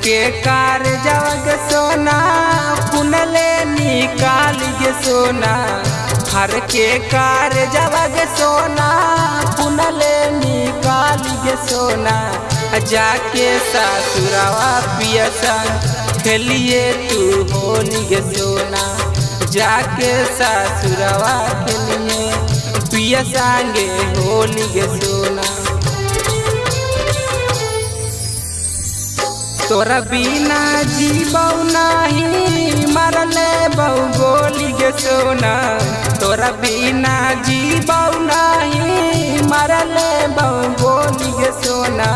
के कार जग सोना पुनले निकाल गे सोना, हर के कार जग सोना पुनले निकाल गे सोना। जाके ससुरवा पिया संग खेलिए तू होली गे सोना, जाके ससुरवा खेलिए पिया संगे होली गे सोना। तोरा बिना जीबौ नाही मरले बहु गोली गे सोना, तोरा बिना जीबौ नाही मरले बहु गोली गे सोना।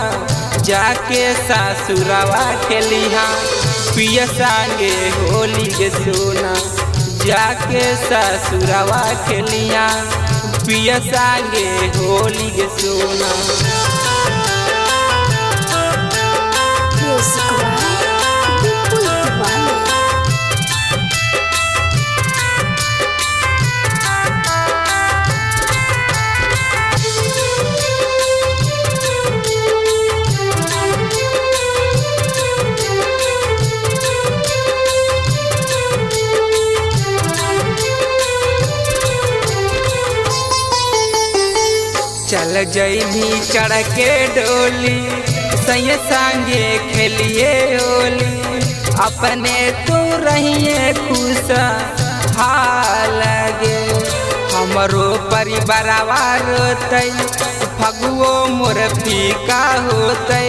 जाके ससुरवा खेलिहा पिया संगे होली गे सोना, जाके ससुरवा खेलिहा पिया संगे होली गे सोना। चल जइनी चढ़ के डोली सैया संगे खेलिए होली, अपने तू रहिए खुश हाल गे। हमरो परिवारवा रोतै फगुओ मोर फीका होतै,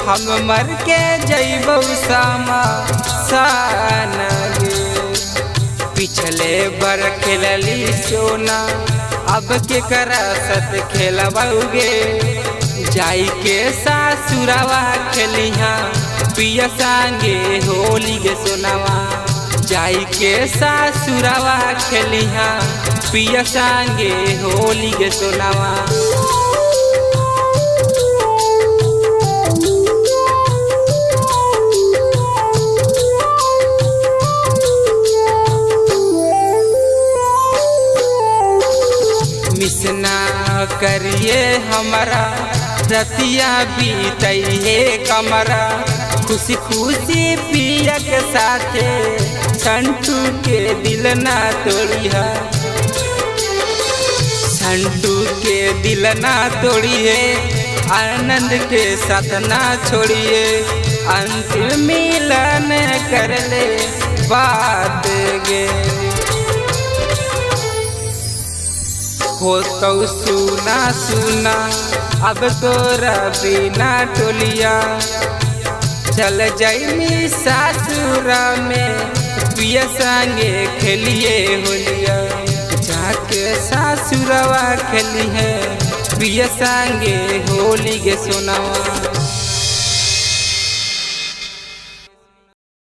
हम मर के जइबौ शमशान गे। पिछले बर खेलली सोना अब के करा सत खेलबौगे, जाई के ससुरवा खेलिहा पिया संगे होली गे सोनावा, जाई के ससुरवा खेलिहा पिया संगे होली गे सोनावा। मिसना करिए हमारा रतिया बीतइए कमरा, खुशी खुशी पिया के साथे संटू के दिल ना तोड़िया, संटू के दिल ना तोड़िए आनंद के साथ ना छोड़िए, अंतिम मिलन कर ले बात गे। हो तो सुना सुना अब तोरा बिना टोलिया, चल जाइनी ससुरा में पिया संगे खेलिए होलिया, जाके ससुरवा खेली है पिया संगे होली गे सोनावा।